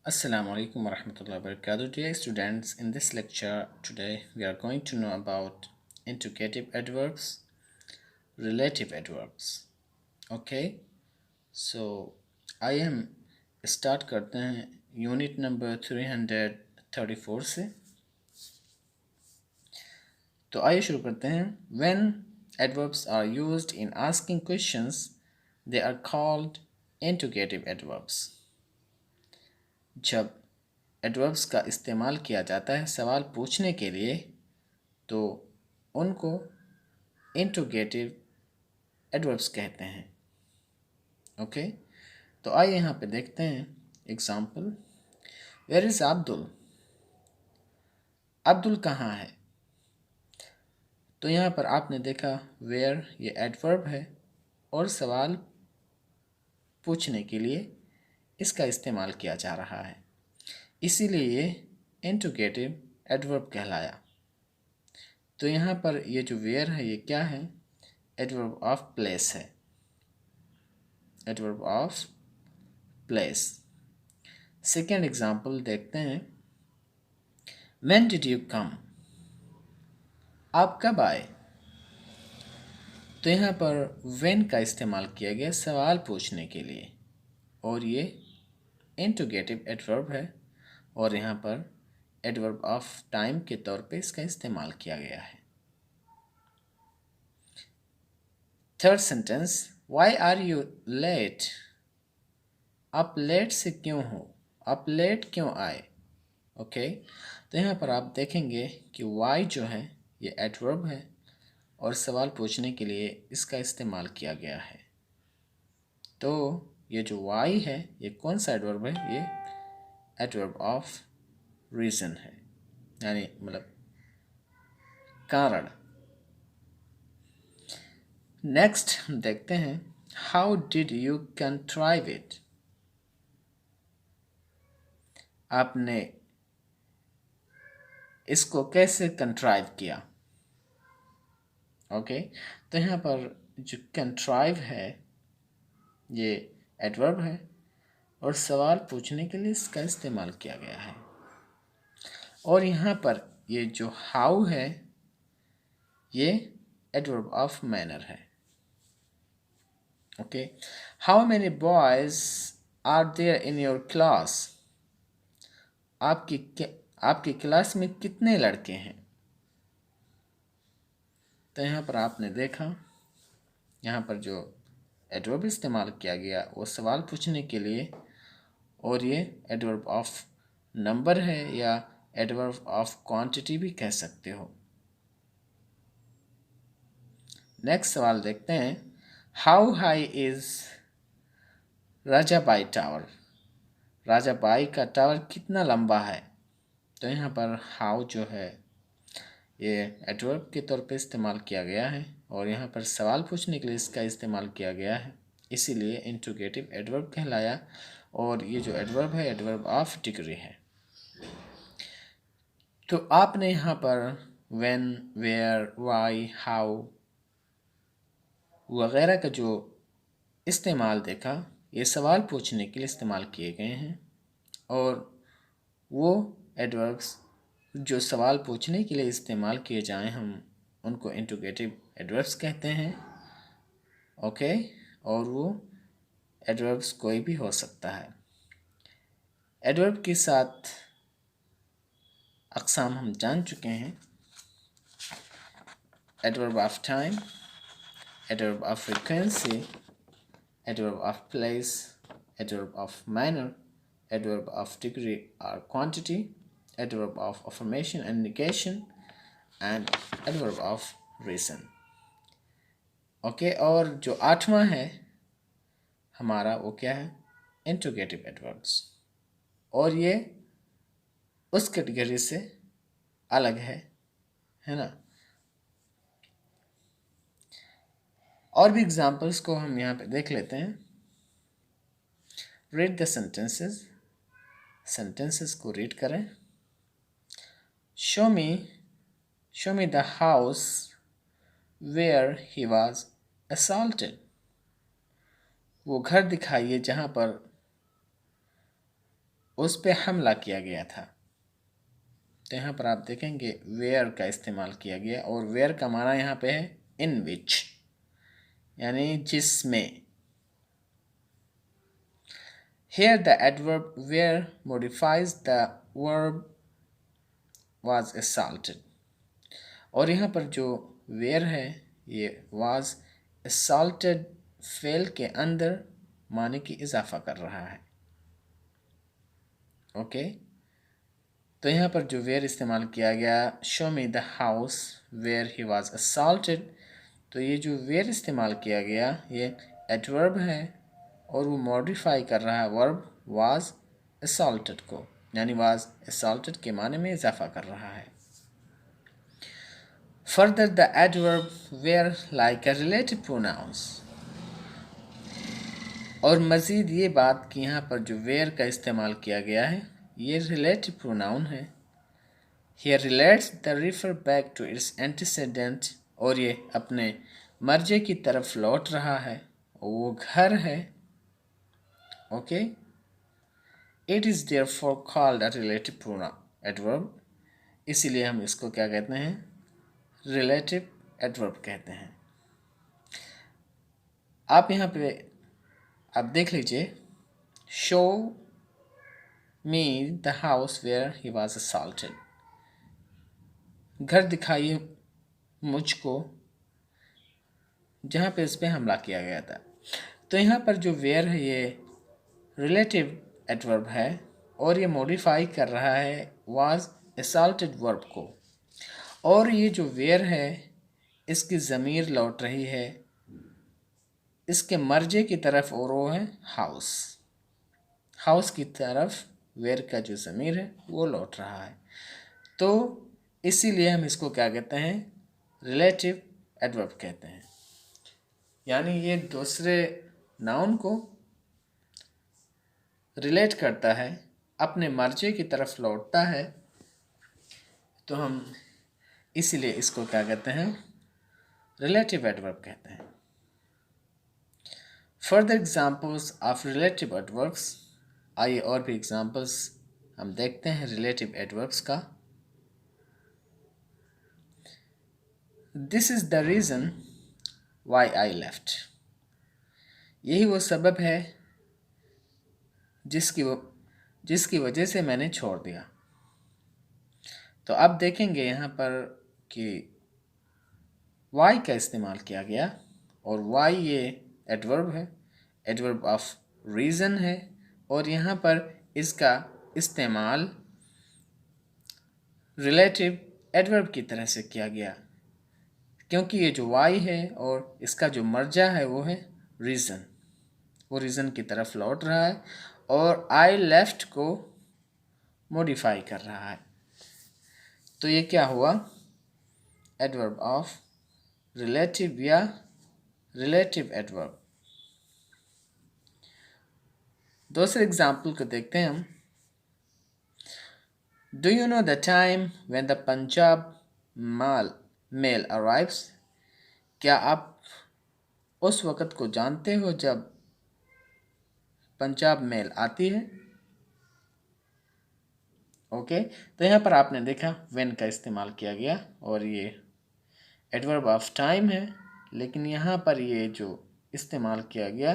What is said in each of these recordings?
Assalamu alaikum warahmatullahi wabarakatuh. Dear students, in this lecture today we are going to know about interrogative adverbs, relative adverbs. Okay, so I am start करते हैं unit number 334 से। तो आइए शुरू करते हैं। When adverbs are used in asking questions, they are called interrogative adverbs. जब adverbs का इस्तेमाल किया जाता है सवाल पूछने के लिए तो उनको इंट्रोगेटिव एडवर्ब्स कहते हैं। ओके, तो आइए यहाँ पे देखते हैं example. Where is Abdul? Abdul कहाँ है? तो यहाँ पर आपने देखा वेयर ये एडवर्ब है और सवाल पूछने के लिए इसका इस्तेमाल किया जा रहा है, इसीलिए ये इंट्रोगेटिव एडवर्ब कहलाया। तो यहाँ पर ये जो वेयर है ये क्या है? एडवर्ब ऑफ प्लेस है, adverb of place. Second example देखते हैं। When did you come? आप कब आए? तो यहाँ पर व्हेन का इस्तेमाल किया गया सवाल पूछने के लिए और ये इंट्रोगेटिव एडवर्ब है और यहाँ पर एडवर्ब ऑफ टाइम के तौर पे इसका इस्तेमाल किया गया है। Third sentence, why are you late? आप लेट से क्यों हो? आप लेट क्यों आए? ओके, तो यहाँ पर आप देखेंगे कि वाई जो है ये एडवर्ब है और सवाल पूछने के लिए इसका इस्तेमाल किया गया है। तो ये जो वाई है ये कौन सा एडवर्ब है? ये एडवर्ब ऑफ रीज़न है, यानी मतलब कारण। नेक्स्ट हम देखते हैं, हाउ डिड यू कंट्राइव इट? आपने इसको कैसे कंट्राइव किया? ओके, तो यहाँ पर जो कंट्राइव है ये एडवर्ब है और सवाल पूछने के लिए इसका इस्तेमाल किया गया है। और यहाँ पर ये जो हाउ है ये एडवर्ब ऑफ मैनर है। Okay, how many boys are there in your class? आपकी क्लास में कितने लड़के हैं? तो यहाँ पर आपने देखा यहाँ पर जो एडवर्ब इस्तेमाल किया गया वो सवाल पूछने के लिए और ये एडवर्ब ऑफ नंबर है या एडवर्ब ऑफ क्वांटिटी भी कह सकते हो। नेक्स्ट सवाल देखते हैं, how high is Rajabai tower? Rajabai का टावर कितना लंबा है? तो यहाँ पर हाउ जो है ये एडवर्ब के तौर पे इस्तेमाल किया गया है और यहाँ पर सवाल पूछने के लिए इसका इस्तेमाल किया गया है, इसीलिए इंट्रोगेटिव एडवर्ब कहलाया। और ये जो एडवर्ब है एडवर्ब ऑफ डिग्री है। तो आपने यहाँ पर व्हेन, वेयर, वाई, हाउ वगैरह का जो इस्तेमाल देखा ये सवाल पूछने के लिए इस्तेमाल किए गए हैं और वो एडवर्ब्स जो सवाल पूछने के लिए इस्तेमाल किए जाएं हम उनको इंट्रोगेटिव एडवर्ब्स कहते हैं। ओके, और वो एडवर्ब्स कोई भी हो सकता है। एडवर्ब के साथ अक़साम हम जान चुके हैं, adverb of time, adverb of frequency, adverb of place, adverb of manner, adverb of degree or quantity, adverb of affirmation and negation, and adverb of reason. Okay, और जो आठवां है हमारा वो क्या है? इंट्रोगेटिव एडवर्ब्स, और ये उस कैटेगरी से अलग है ना। और भी एग्जांपल्स को हम यहाँ पे देख लेते हैं। रीड द सेंटेंसेस, सेंटेंसेस को रीड करें। Show me the house where he was assaulted। वो घर दिखाइए जहाँ पर उस पे हमला किया गया था। तो यहाँ पर आप देखेंगे वेयर का इस्तेमाल किया गया और वेयर का माना यहाँ पे है इन विच, यानी जिसमें। Here the adverb where modifies the verb was assaulted। और यहाँ पर जो where है ये was assaulted फेल के अंदर माने की इजाफा कर रहा है। ओके तो यहाँ पर जो where इस्तेमाल किया गया, show me the house where he was assaulted, तो ये जो where इस्तेमाल किया गया ये adverb है और वो मॉडिफाई कर रहा है वर्ब was assaulted को, यानी was assaulted के माने में इजाफा कर रहा है। Further the adverb were like a relative pronouns। और मज़ीद ये बात कि यहाँ पर जो were का इस्तेमाल किया गया है ये रिलेटिव प्रोनाउन है। Here relates the refer back to its antecedent, और ये अपने मर्जे की तरफ लौट रहा है, वो घर है। Okay It is therefore called a relative pronoun adverb, इसीलिए हम इसको क्या कहते हैं, रिलेटिव एडवर्ब कहते हैं। आप यहाँ पे आप देख लीजिए, show me the house where he was assaulted, घर दिखाइए मुझको जहाँ पे इस पे हमला किया गया था। तो यहाँ पर जो वेयर है ये रिलेटिव एडवर्ब है और ये मॉडिफाई कर रहा है वाज असॉल्टेड वर्ब को, और ये जो वेयर है इसकी ज़मीर लौट रही है इसके मर्जे की तरफ और वो है हाउस, हाउस की तरफ वेयर का जो ज़मीर है वो लौट रहा है। तो इसीलिए हम इसको क्या कहते हैं, रिलेटिव एडवर्ब कहते हैं, यानी ये दूसरे नाउन को रिलेट करता है, अपने मर्जे की तरफ लौटता है, तो हम इसीलिए इसको क्या कहते हैं, रिलेटिव एडवर्ब कहते हैं। Further examples of relative adverbs, आइए और भी एग्जाम्पल्स हम देखते हैं रिलेटिव एडवर्ब्स का। This is the reason why I left, यही वो सबब है जिसकी वजह से मैंने छोड़ दिया। तो अब देखेंगे यहाँ पर कि वाई का इस्तेमाल किया गया और वाई ये एडवर्ब है, एडवर्ब ऑफ रीज़न है, और यहाँ पर इसका इस्तेमाल रिलेटिव एडवर्ब की तरह से किया गया, क्योंकि ये जो वाई है और इसका जो मर्जा है वो है रीज़न, वो रीज़न की तरफ लौट रहा है और आई लेफ्ट को मॉडिफाई कर रहा है। तो ये क्या हुआ, एडवर्ब ऑफ रिलेटिव या रिलेटिव एडवर्ब। दूसरे एग्जाम्पल को देखते हैं हम। Do you know the time when the Punjab mail arrives, क्या आप उस वक़्त को जानते हो जब पंजाब मेल आती है। ओके तो यहाँ पर आपने देखा व्हेन का इस्तेमाल किया गया और ये एडवर्ब ऑफ टाइम है, लेकिन यहाँ पर ये जो इस्तेमाल किया गया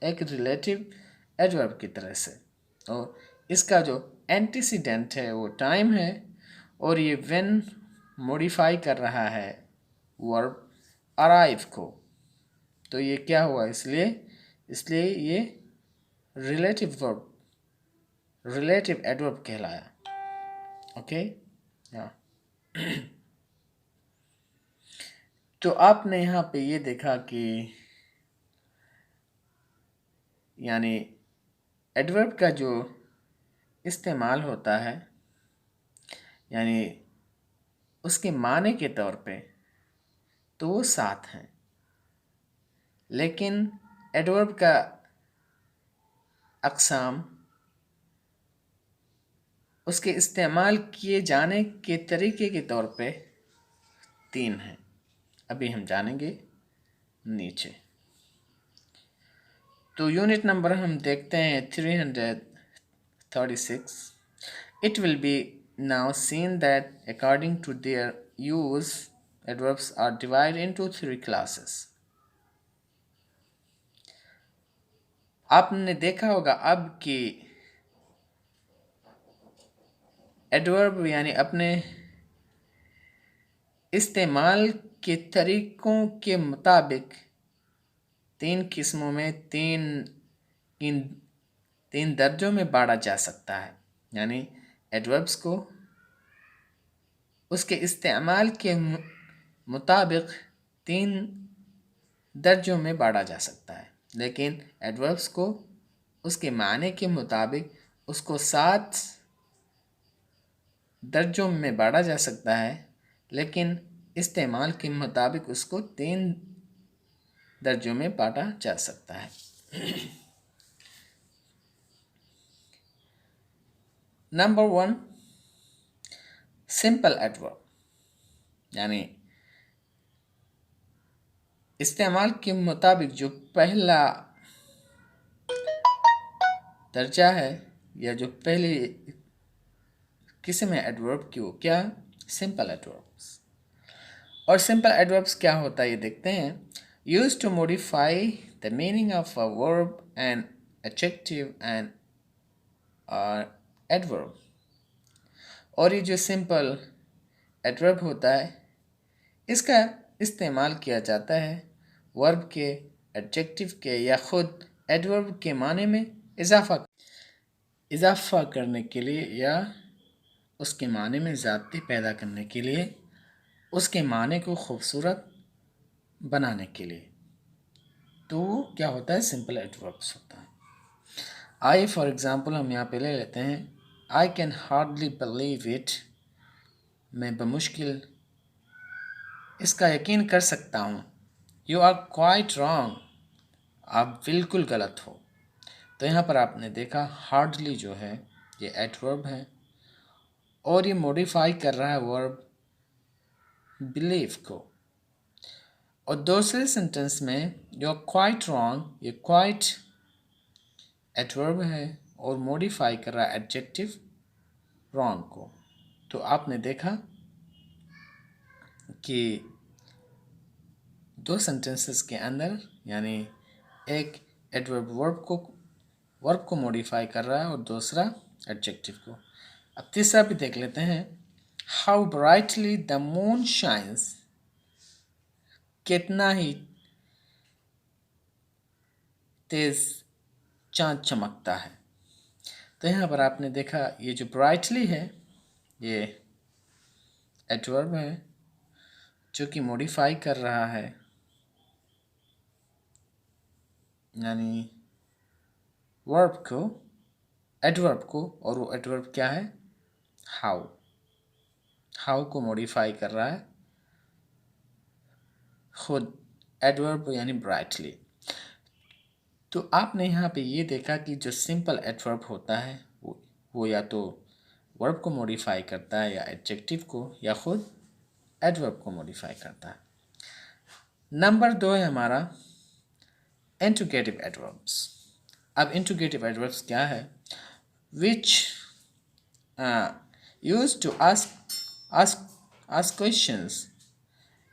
एक रिलेटिव एडवर्ब की तरह से, और इसका जो एंटीसीडेंट है वो टाइम है और ये व्हेन मॉडिफाई कर रहा है वर्ब अराइव को। तो ये क्या हुआ, इसलिए ये रिलेटिव वर्ब, रिलेटिव एडवर्ब कहलाया। ओके हाँ तो आपने यहाँ पे ये देखा कि यानी एडवर्ब का जो इस्तेमाल होता है यानी उसके माने के तौर पे तो वो 7 हैं, लेकिन एडवर्ब का अक़साम उसके इस्तेमाल किए जाने के तरीके के तौर पे 3 हैं। अभी हम जानेंगे नीचे। तो यूनिट नंबर हम देखते हैं 36. It will be now seen that according to their use, adverbs are divided into 3 classes. आपने देखा होगा अब कि एडवर्ब यानी अपने इस्तेमाल के तरीकों के मुताबिक 3 किस्मों में तीन दर्जों में बांटा जा सकता है। यानी एडवर्ब्स को उसके इस्तेमाल के मुताबिक 3 दर्जों में बांटा जा सकता है, लेकिन एडवर्ब्स को उसके माने के मुताबिक उसको 7 दर्जों में बांटा जा सकता है, लेकिन इस्तेमाल के मुताबिक उसको 3 दर्जों में बांटा जा सकता है। नंबर 1, सिंपल एडवर्ब, यानी इस्तेमाल के मुताबिक जो पहला दर्जा है या जो पहली किस्म है एडवर्ब की, वो क्या? Simple adverbs. और सिंपल एडवर्ब्स क्या होता है ये देखते हैं। Used to modify the meaning of a verb and adjective and adverb. और ये जो सिंपल एडवर्ब होता है इसका इस्तेमाल किया जाता है वर्ब के, एडजेक्टिव के या खुद एडवर्ब के माने में इजाफा करने के लिए या उसके माने में ज़्यादती पैदा करने के लिए, उसके माने को खूबसूरत बनाने के लिए। तो क्या होता है? सिंपल एडवर्ब्स होता है। आई फॉर एग्ज़ाम्पल हम यहाँ पे ले लेते हैं। I can hardly believe it, मैं बमुश्किल इसका यकीन कर सकता हूँ। यू आर क्वाइट रॉन्ग, आप बिल्कुल गलत हो। तो यहाँ पर आपने देखा हार्डली जो है ये एडवर्ब है और ये मॉडिफाई कर रहा है वर्ब बिलीव को। और दूसरे सेंटेंस में यू आर क्वाइट रॉन्ग, ये क्वाइट एडवर्ब है और मॉडिफाई कर रहा है एडजेक्टिव रॉन्ग को। तो आपने देखा कि 2 सेंटेंसेस के अंदर यानी एक एडवर्ब वर्ब को मॉडिफाई कर रहा है और दूसरा एडजेक्टिव को। अब तीसरा भी देख लेते हैं। How brightly the moon shines, कितना ही तेज चांद चमकता है। तो यहाँ पर आपने देखा ये जो ब्राइटली है ये एडवर्ब है जो कि मॉडिफाई कर रहा है यानी वर्ब को, एडवर्ब को, और वो एडवर्ब क्या है? हाउ को मॉडिफाई कर रहा है खुद एडवर्ब यानी ब्राइटली। तो आपने यहाँ पे ये देखा कि जो सिंपल एडवर्ब होता है वो या तो वर्ब को मॉडिफाई करता है या एडजेक्टिव को या खुद एडवर्ब को मॉडिफाई करता है। नंबर 2 है हमारा इंट्रोगेटिव एडवर्ब्स। अब इंट्रोगेटिव एडवर्ब्स क्या है? Which used to ask questions.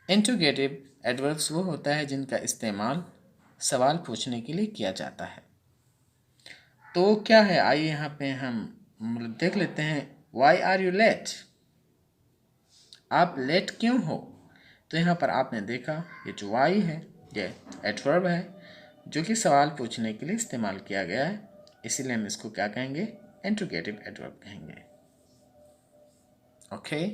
Interrogative adverbs वो होता है जिनका इस्तेमाल सवाल पूछने के लिए किया जाता है। तो क्या है, आइए यहाँ पे हम देख लेते हैं। वाई आर यू लेट, आप लेट क्यों हो? तो यहाँ पर आपने देखा ये जो वाई है ये एडवर्ब है जो कि सवाल पूछने के लिए इस्तेमाल किया गया है, इसीलिए हम इसको क्या कहेंगे? इंट्रोगेटिव एडवर्ब कहेंगे। ओके,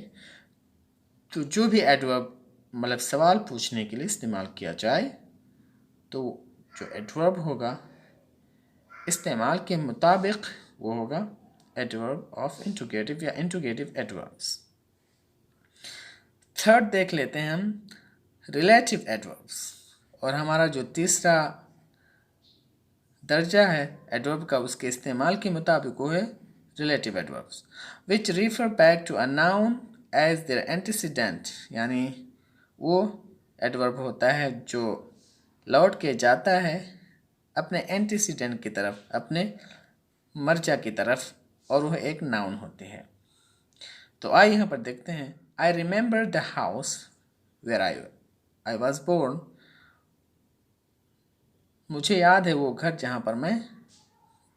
तो जो भी एडवर्ब मतलब सवाल पूछने के लिए इस्तेमाल किया जाए तो जो एडवर्ब होगा इस्तेमाल के मुताबिक वो होगा एडवर्ब ऑफ इंट्रोगेटिव या इंट्रोगेटिव एडवर्ब्स। थर्ड देख लेते हैं हम रिलेटिव एडवर्ब्स। और हमारा जो तीसरा दर्जा है एडवर्ब का उसके इस्तेमाल के मुताबिक वो है relative adverbs, which refer back to a noun as their antecedent. यानी वो एडवर्ब होता है जो लौट के जाता है अपने एंटीसीडेंट की तरफ, अपने मर्जा की तरफ, और वह एक नाउन होती है। तो आइए यहाँ पर देखते हैं। I remember the house where I was born. मुझे याद है वो घर जहाँ पर मैं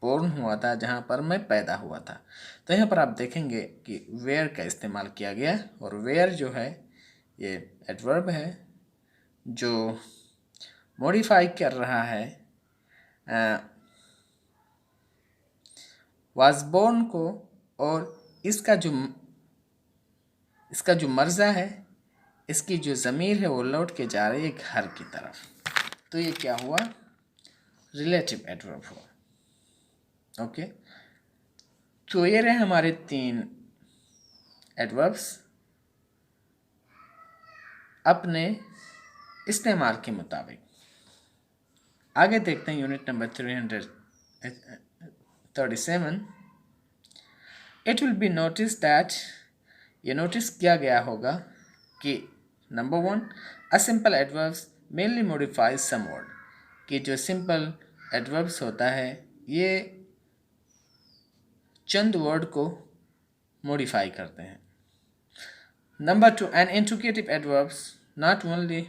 बोर्न हुआ था, जहाँ पर मैं पैदा हुआ था। तो यहाँ पर आप देखेंगे कि वेयर का इस्तेमाल किया गया, और वेयर जो है ये एडवर्ब है जो मॉडिफाई कर रहा है वाज बोर्न को, और इसका जो मर्जा है, इसकी जो ज़मीर है वो लौट के जा रही है घर की तरफ। तो ये क्या हुआ? रिलेटिव एडवर्ब हुआ। ओके, तो ये रहे हमारे 3 एडवर्ब्स अपने इस्तेमाल के मुताबिक। आगे देखते हैं unit number 337। It will be notice that, ये नोटिस किया गया होगा कि number 1, a simple adverbs mainly modifies some word, कि जो सिंपल एडवर्ब्स होता है ये चंद वर्ड को मॉडिफाई करते हैं। Number 2, an interrogative adverbs not only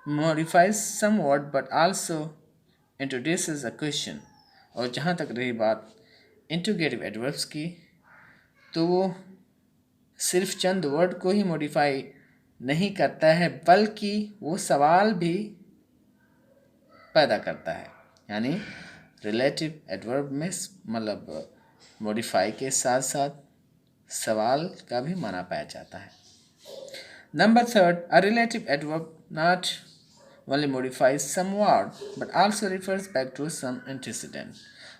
modifies some word but also introduces a question। और जहाँ तक रही बात इंट्रोगेटिव एडवर्ब्स की, तो वो सिर्फ चंद वर्ड को ही मॉडिफाई नहीं करता है बल्कि वो सवाल भी पैदा करता है। यानी रिलेटिव एडवर्ब में मतलब मॉडिफाई के साथ साथ सवाल का भी माना पाया जाता है। Number 3, a relative adverb not only modifies some word but also refers back to some antecedent।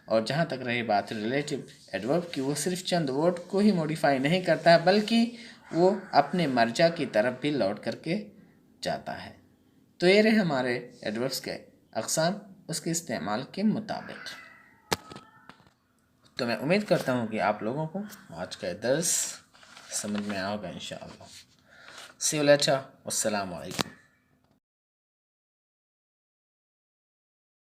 और जहाँ तक रही बात रिलेटिव एडवर्ब की, वो सिर्फ चंद वर्ड को ही मॉडिफाई नहीं करता है बल्कि वो अपने मर्जा की तरफ भी लौट करके जाता है। तो ये रहे हमारे एडवर्ब्स के अक़साम उसके इस्तेमाल के मुताबिक। तो मैं उम्मीद करता हूँ कि आप लोगों को आज का दर्स समझ में आएगा इंशाअल्लाह। See you later. Wassalamu alaikum.